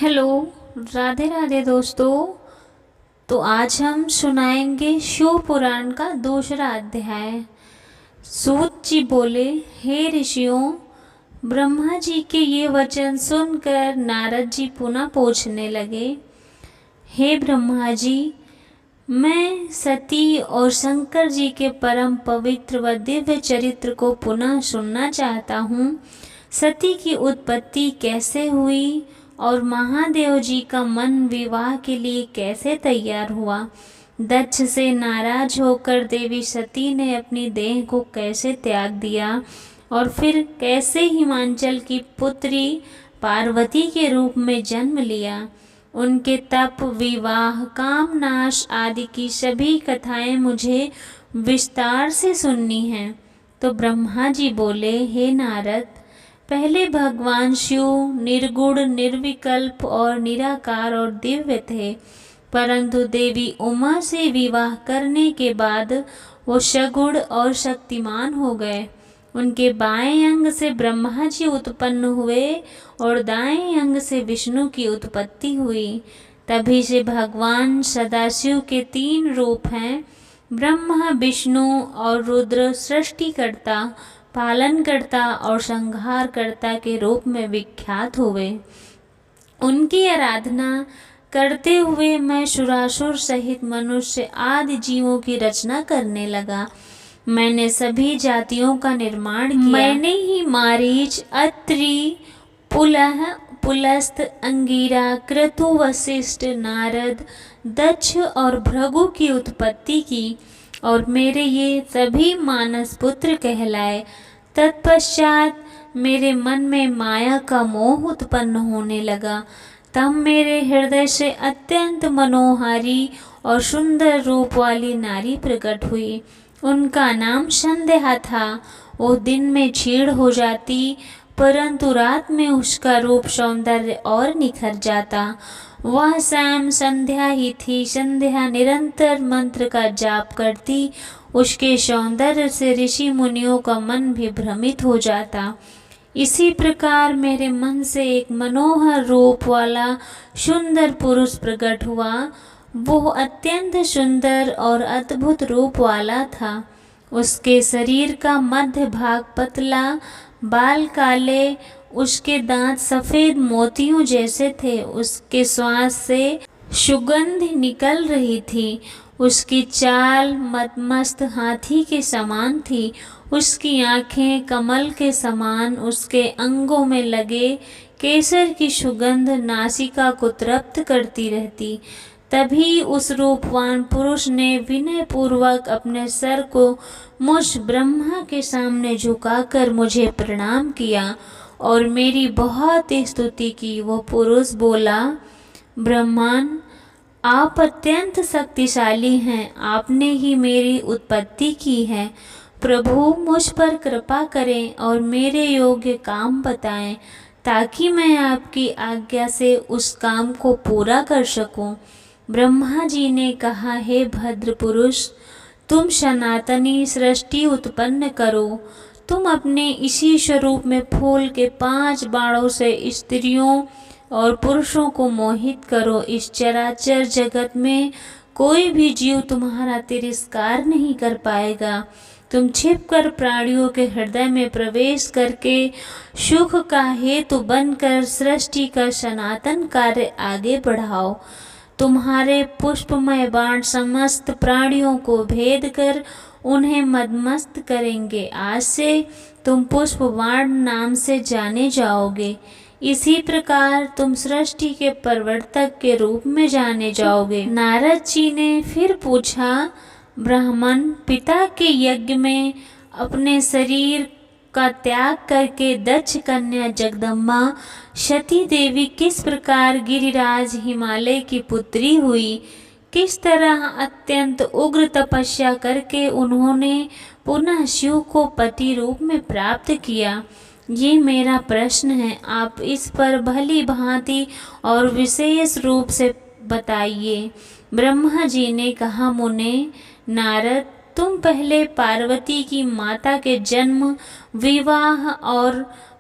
Hello, Radhe Radhe दोस्तों। तो आज हम सुनाएंगे शिव पुराण का दूसरा अध्याय। सूत जी बोले, हे ऋषियों, ब्रह्मा जी के ये वचन सुनकर नारद जी पुनः पूछने लगे, हे ब्रह्मा जी, मैं सती और शंकर जी के परम पवित्र व दिव्य चरित्र को पुनः सुनना चाहता हूँ। सती की उत्पत्ति कैसे हुई और महादेव जी का मन विवाह के लिए कैसे तैयार हुआ। दक्ष से नाराज होकर देवी सती ने अपनी देह को कैसे त्याग दिया और फिर कैसे हिमांचल की पुत्री पार्वती के रूप में जन्म लिया। उनके तप, विवाह, कामनाश आदि की सभी कथाएं मुझे विस्तार से सुननी हैं। तो ब्रह्मा जी बोले, हे नारद, पहले भगवान शिव निर्गुण, निर्विकल्प और निराकार और दिव्य थे, परंतु देवी उमा से विवाह करने के बाद वो सगुण और शक्तिमान हो गए। उनके बाएं अंग से ब्रह्मा जी उत्पन्न हुए और दाएं अंग से विष्णु की उत्पत्ति हुई। तभी से भगवान सदाशिव के 3 रूप हैं, ब्रह्मा, विष्णु और रुद्र, सृष्टिकर्ता, पालनकर्ता और संहारकर्ता के रूप में विख्यात हुए। उनकी आराधना करते हुए मैं सुरासुर सहित मनुष्य आदि जीवों की रचना करने लगा। मैंने सभी जातियों का निर्माण किया। मैंने ही मारीच, अत्रि, पुलह, पुलस्त, अंगिरा, क्रतु, वशिष्ठ, नारद, दक्ष और भृगु की उत्पत्ति की और मेरे ये सभी मानस पुत्र कहलाए। तत्पश्चात मेरे मन में माया का मोह उत्पन्न होने लगा। तब मेरे हृदय से अत्यंत मनोहारी और सुंदर रूप वाली नारी प्रकट हुई। उनका नाम संध्या था। वो दिन में क्षीण हो जाती, परंतु रात में उसका रूप सौंदर्य और निखर जाता। वह स्वयं संध्या ही थी। संध्या निरंतर मंत्र का जाप करती। उसके सौंदर्य से ऋषि मुनियों का मन भी भ्रमित हो जाता। इसी प्रकार मेरे मन से एक मनोहर रूप वाला सुंदर पुरुष प्रकट हुआ। वो अत्यंत सुंदर और अद्भुत रूप वाला था। उसके शरीर का मध्य भाग पतला, बाल काले, उसके दांत सफेद मोतियों जैसे थे। उसके श्वास से सुगंध निकल रही थी। उसकी चाल मदमस्त हाथी के समान थी। उसकी आंखें कमल के समान, उसके अंगों में लगे केसर की सुगंध नासिका को तृप्त करती रहती। तभी उस रूपवान पुरुष ने विनय पूर्वक अपने सर को मुझ ब्रह्मा के सामने झुकाकर मुझे प्रणाम किया और मेरी बहुत स्तुति की। वो पुरुष बोला, ब्रह्मन, आप अत्यंत शक्तिशाली हैं। आपने ही मेरी उत्पत्ति की है। प्रभु, मुझ पर कृपा करें और मेरे योग्य काम बताएं, ताकि मैं आपकी आज्ञा से उस काम को पूरा कर सकूं। ब्रह्मा जी ने कहा, हे भद्र पुरुष, तुम सनातनी सृष्टि उत्पन्न करो। तुम अपने इसी स्वरूप में फूल के 5 बाणों से स्त्रियों और पुरुषों को मोहित करो। इस चराचर जगत में कोई भी जीव तुम्हारा तिरस्कार नहीं कर पाएगा। तुम छिपकर प्राणियों के हृदय में प्रवेश करके सुख का हेतु बनकर सृष्टि का सनातन कार्य आगे बढ़ाओ। तुम्हारे पुष्पमय बाण समस्त प्राणियों को भेद कर उन्हें मदमस्त करेंगे। आज से तुम पुष्प बाण नाम से जाने जाओगे। इसी प्रकार तुम सृष्टि के प्रवर्तक के रूप में जाने जाओगे। नारद जी ने फिर पूछा, ब्राह्मण, पिता के यज्ञ में अपने शरीर का त्याग करके दक्ष कन्या जगदम्बा सती देवी किस प्रकार गिरिराज हिमालय की पुत्री हुई। किस तरह अत्यंत उग्र तपस्या करके उन्होंने पुनः शिव को पति रूप में प्राप्त किया, ये मेरा प्रश्न है। आप इस पर भली भांति और विशेष रूप से बताइए। ब्रह्मा जी ने कहा, मुने नारद, तुम पहले पार्वती की माता के जन्म, विवाह और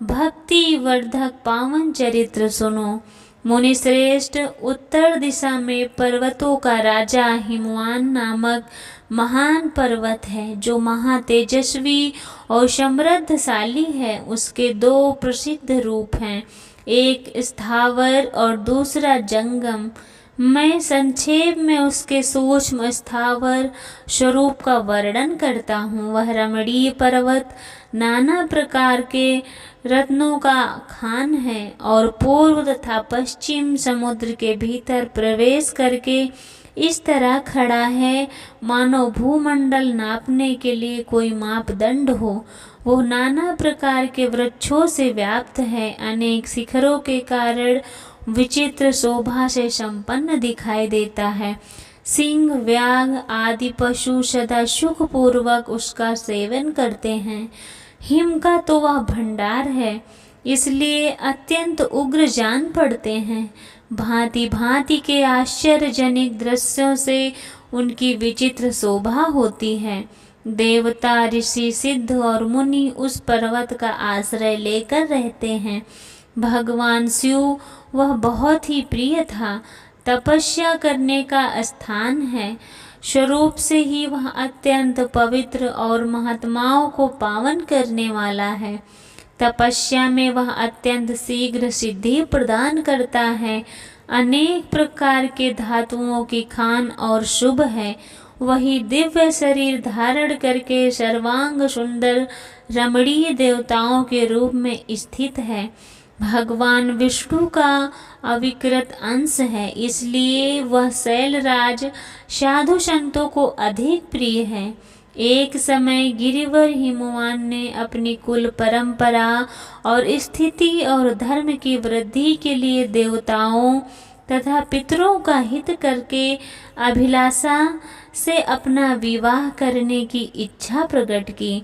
भक्ति वर्धक पावन चरित्र सुनो। मुनिश्रेष्ठ, उत्तर दिशा में पर्वतों का राजा हिमवान नामक महान पर्वत है, जो महातेजस्वी और समृद्धशाली है। उसके दो प्रसिद्ध रूप हैं, एक स्थावर और दूसरा जंगम। मैं संक्षेप में उसके सूक्ष्म स्थावर स्वरूप का वर्णन करता हूँ। वह रमणीय पर्वत नाना प्रकार के रत्नों का खान है और पूर्व तथा पश्चिम समुद्र के भीतर प्रवेश करके इस तरह खड़ा है मानो भूमंडल नापने के लिए कोई मापदंड हो। वो नाना प्रकार के वृक्षों से व्याप्त है, अनेक शिखरों के कारण विचित्र शोभा से संपन्न दिखाई देता है। सिंह, व्याघ्र आदि पशु सदा सुख पूर्वक उसका सेवन करते हैं। हिम का तो वह भंडार है, इसलिए अत्यंत उग्र जान पड़ते हैं। भांति भांति के आश्चर्यजनक दृश्यों से उनकी विचित्र शोभा होती है। देवता, ऋषि, सिद्ध और मुनि उस पर्वत का आश्रय लेकर रहते हैं। भगवान शिव वह बहुत ही प्रिय था, तपस्या करने का स्थान है। स्वरूप से ही वह अत्यंत पवित्र और महात्माओं को पावन करने वाला है। तपस्या में वह अत्यंत शीघ्र सिद्धि प्रदान करता है। अनेक प्रकार के धातुओं की खान और शुभ है। वही दिव्य शरीर धारण करके सर्वांग सुंदर रमणीय देवताओं के रूप में स्थित है। भगवान विष्णु का अविकृत अंश है, इसलिए वह शैलराज साधु संतों को अधिक प्रिय है। एक समय गिरिवर हिमवान ने अपनी कुल परंपरा और स्थिति और धर्म की वृद्धि के लिए देवताओं तथा पितरों का हित करके अभिलाषा से अपना विवाह करने की इच्छा प्रकट की।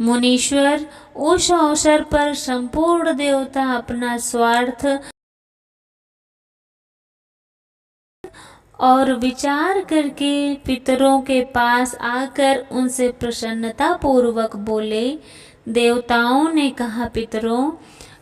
मुनीश्वर, उस अवसर पर संपूर्ण देवता अपना स्वार्थ और विचार करके पितरों के पास आकर उनसे प्रसन्नता पूर्वक बोले। देवताओं ने कहा, पितरों,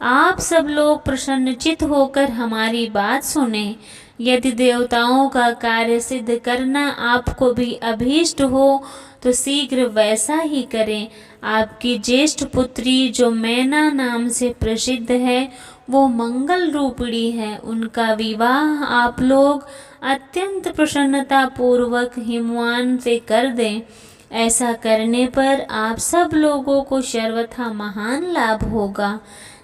आप सब लोग प्रसन्नचित होकर हमारी बात सुने। यदि देवताओं का कार्य सिद्ध करना आपको भी अभीष्ट हो तो शीघ्र वैसा ही करें। आपकी ज्येष्ठ पुत्री जो मैना नाम से प्रसिद्ध है, वो मंगल रूपिणी है। उनका विवाह आप लोग अत्यंत प्रसन्नता पूर्वक हिमवान से कर दें। ऐसा करने पर आप सब लोगों को सर्वथा महान लाभ होगा।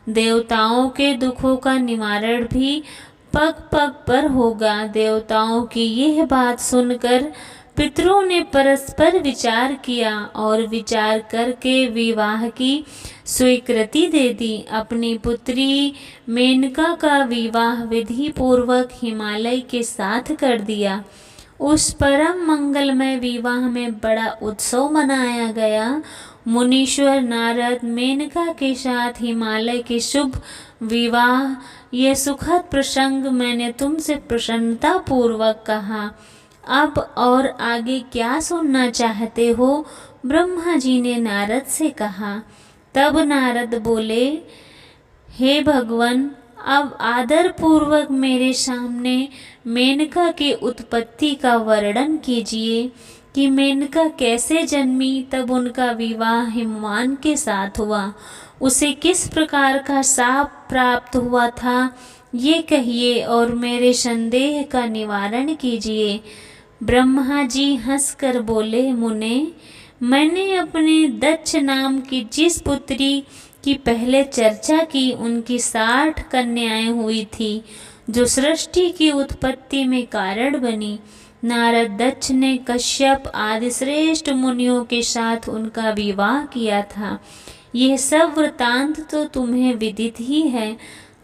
देवताओं के दुखों का निवारण भी पग पग पर होगा। देवताओं की यह बात सुनकर पितरों ने परस्पर विचार किया और विचार करके विवाह की स्वीकृति दे दी। अपनी पुत्री मेनका का विवाह विधि पूर्वक हिमालय के साथ कर दिया। उस परम मंगलमय विवाह में बड़ा उत्सव मनाया गया। मुनीश्वर नारद मेनका के साथ हिमालय के शुभ विवाह, ये सुखद प्रसंग मैंने तुमसे प्रसन्नता पूर्वक कहा। अब और आगे क्या सुनना चाहते हो? ब्रह्मा जी ने नारद से कहा। तब नारद बोले, हे भगवान, अब आदर पूर्वक मेरे सामने मेनका की उत्पत्ति का वर्णन कीजिए कि मेनका कैसे जन्मी, तब उनका विवाह हिमवान के साथ हुआ, उसे किस प्रकार का शाप प्राप्त हुआ था, ये कहिए और मेरे संदेह का निवारण कीजिए। ब्रह्मा जी हंसकर बोले, मुने, मैंने अपने दक्ष नाम की जिस पुत्री की पहले चर्चा की, उनकी 60 कन्याएं हुई थी, जो सृष्टि की उत्पत्ति में कारण बनी। नारद दक्ष ने कश्यप आदि श्रेष्ठ मुनियों के साथ उनका विवाह किया था। यह सब वृतांत तो तुम्हें विदित ही है।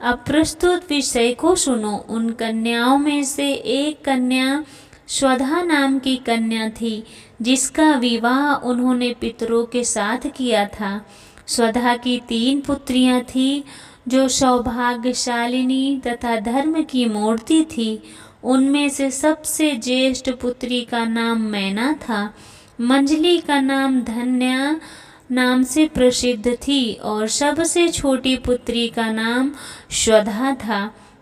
अब प्रस्तुत विषय को सुनो। उन कन्याओं में से एक कन्या स्वधा नाम की कन्या थी, जिसका विवाह उन्होंने पितरों के साथ किया था। स्वधा की 3 पुत्रियां थीं, जो सौभाग्यशालिनी तथा धर्म की मूर्ति थी। उनमें से सबसे ज्येष्ठ पुत्री का नाम मैना था। मंजली का नाम धन्या नाम से प्रसिद्ध थी और सबसे छोटी पुत्री का नाम स्वधा था।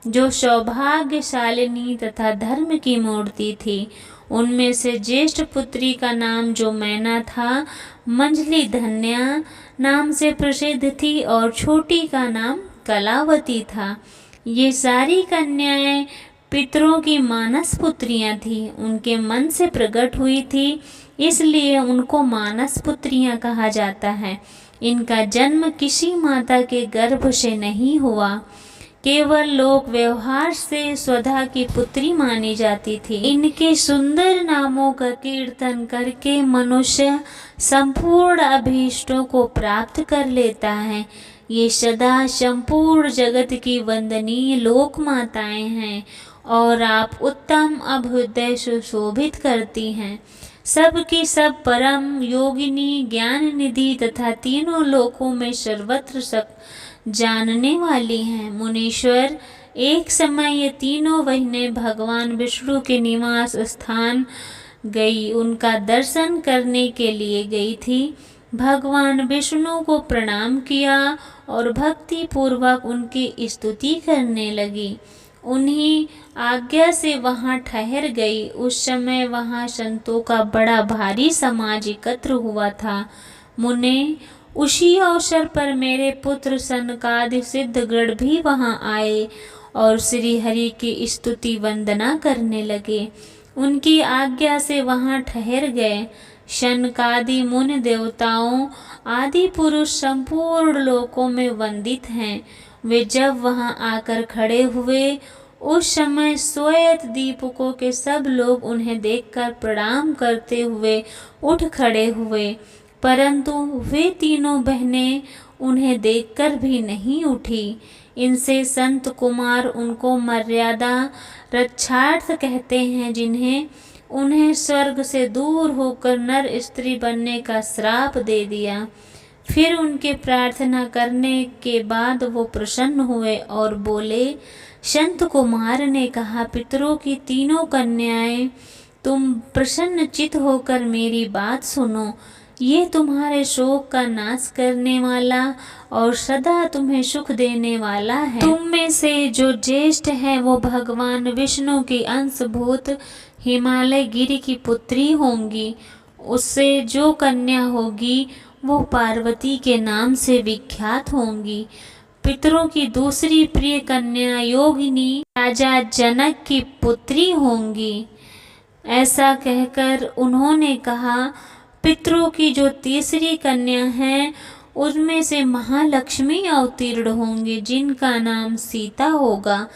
जो सौभाग्यशालिनी तथा धर्म की मूर्ति थी। उनमें से ज्येष्ठ पुत्री का नाम जो मैना था, मंजली धन्या नाम से प्रसिद्ध थी और छोटी का नाम कलावती था। ये सारी कन्याएं पितरों की मानस पुत्रियां थीं, उनके मन से प्रकट हुई थी, इसलिए उनको मानस पुत्रियां कहा जाता है। इनका जन्म किसी माता के गर्भ से नहीं हुआ, केवल लोक व्यवहार से स्वधा की पुत्री मानी जाती थी। इनके सुंदर नामों का कीर्तन करके मनुष्य संपूर्ण अभीष्टों को प्राप्त कर लेता है। ये सदा संपूर्ण जगत की वंदनीय लोक माताएं हैं और आप उत्तम अभ्युदय सुशोभित करती हैं। सब की सब परम योगिनी, ज्ञान निधि तथा तीनों लोकों में सर्वत्र सब जानने वाली हैं। मुनीश्वर, एक समय ये तीनों बहनें भगवान विष्णु के निवास स्थान गई, उनका दर्शन करने के लिए गई थी। भगवान विष्णु को प्रणाम किया और भक्ति पूर्वक उनकी स्तुति करने लगी। उन्हीं आज्ञा से वहां ठहर गई। उस समय वहां संतों का बड़ा भारी समाज एकत्र हुआ था। मुने, उसी अवसर पर मेरे पुत्र सनकादि सिद्धगण भी वहां आए और श्री हरि की स्तुति वंदना करने लगे। उनकी आज्ञा से वहां ठहर गए। शनकादि मुनि देवताओं आदि पुरुष संपूर्ण लोकों में वंदित हैं। वे जब वहां आकर खड़े हुए, उस समय श्वेत दीपकों के सब लोग उन्हें देखकर प्रणाम करते हुए उठ खड़े हुए, परंतु वे तीनों बहनें उन्हें देखकर भी नहीं उठी। इनसे संत कुमार उनको मर्यादा रक्षार्थ कहते हैं, जिन्हें उन्हें स्वर्ग से दूर होकर नर स्त्री बनने का श्राप दे दिया। फिर उनके प्रार्थना करने के बाद वो प्रसन्न हुए और बोले, संत कुमार ने कहा, पितरों की तीनों कन्याएं, तुम प्रसन्न चित होकर मेरी बात सुनो। ये तुम्हारे शोक का नाश करने वाला और सदा तुम्हें सुख देने वाला है। तुम में से जो ज्येष्ठ है वो भगवान विष्णु की अंशभूत हिमालय गिरी की पुत्री होंगी। उससे जो कन्या होगी वो पार्वती के नाम से विख्यात होंगी। पितरों की दूसरी प्रिय कन्या योगिनी राजा जनक की पुत्री होंगी। ऐसा कहकर उन्होंने कहा, पितरों की जो तीसरी कन्या है उनमें से महालक्ष्मी अवतीर्ण होंगे, जिनका नाम सीता होगा।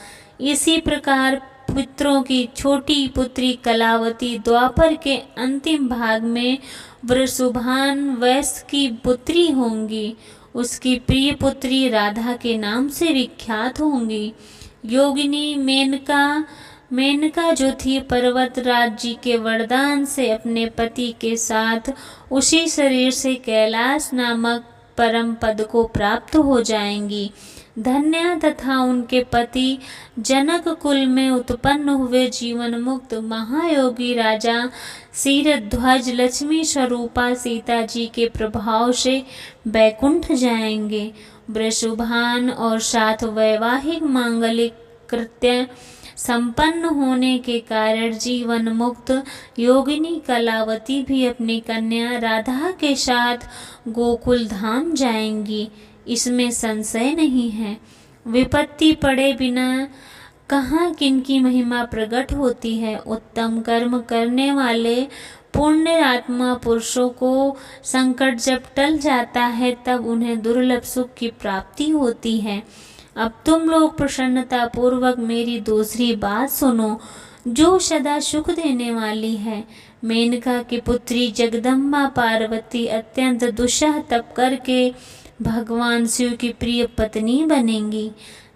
इसी प्रकार पितरों की छोटी पुत्री कलावती द्वापर के अंतिम भाग में वृषभान वैश्य की पुत्री होंगी। उसकी प्रिय पुत्री राधा के नाम से विख्यात होंगी। योगिनी मेनका जो थी, पर्वतराज जी के वरदान से अपने पति के साथ उसी शरीर से कैलाश नामक परम पद को प्राप्त हो जाएंगी। धन्या तथा उनके पति जनक कुल में उत्पन्न हुए जीवन मुक्त महायोगी राजा क्षीरध्वज लक्ष्मी स्वरूपा सीता जी के प्रभाव से बैकुंठ जाएंगे। वृषभान और साथ वैवाहिक मांगलिक कृत्य संपन्न होने के कारण जीवन मुक्त योगिनी कलावती भी अपनी कन्या राधा के साथ गोकुल धाम जाएंगी, इसमें संशय नहीं है। विपत्ति पड़े बिना कहाँ किनकी महिमा प्रकट होती है। उत्तम कर्म करने वाले पुण्य आत्मा पुरुषों को संकट जब टल जाता है तब उन्हें दुर्लभ सुख की प्राप्ति होती है। अब तुम लोग प्रसन्नता पूर्वक मेरी दूसरी बात सुनो, जो सदा सुख देने वाली है। मेनका की पुत्री जगदम्बा पार्वती अत्यंत दुस्सह तप करके भगवान शिव की प्रिय पत्नी बनेंगी।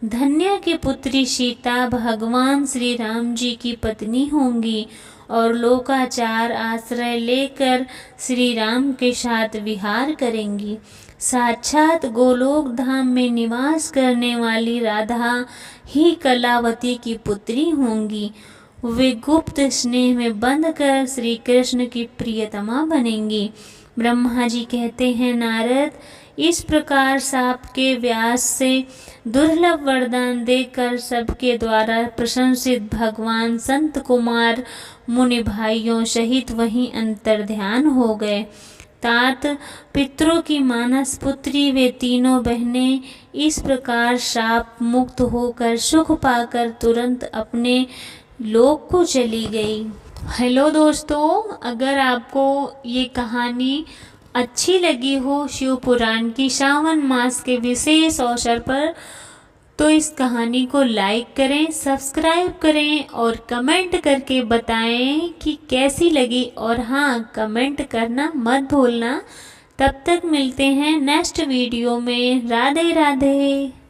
धन्या की पुत्री सीता भगवान श्री राम जी की पत्नी होंगी और लोकाचार आश्रय लेकर श्री राम के साथ विहार करेंगी। साक्षात गोलोक धाम में निवास करने वाली राधा ही कलावती की पुत्री होंगी। वे गुप्त स्नेह में बंध कर श्री कृष्ण की प्रियतमा बनेंगी। ब्रह्मा जी कहते हैं, नारद, इस प्रकार सांप के व्यास से दुर्लभ वरदान देकर सबके द्वारा प्रशंसित भगवान संत कुमार मुनि भाइयों सहित वहीं अंतर्ध्यान हो गए। तात पितरों की मानस पुत्री वे तीनों बहनें इस प्रकार शाप मुक्त होकर सुख पाकर तुरंत अपने लोक को चली गई। हेलो दोस्तों, अगर आपको ये कहानी अच्छी लगी हो शिव पुराण की श्रावण मास के विशेष अवसर पर, तो इस कहानी को लाइक करें, सब्सक्राइब करें और कमेंट करके बताएं कि कैसी लगी। और हाँ, कमेंट करना मत भूलना। तब तक मिलते हैं नेक्स्ट वीडियो में। राधे राधे।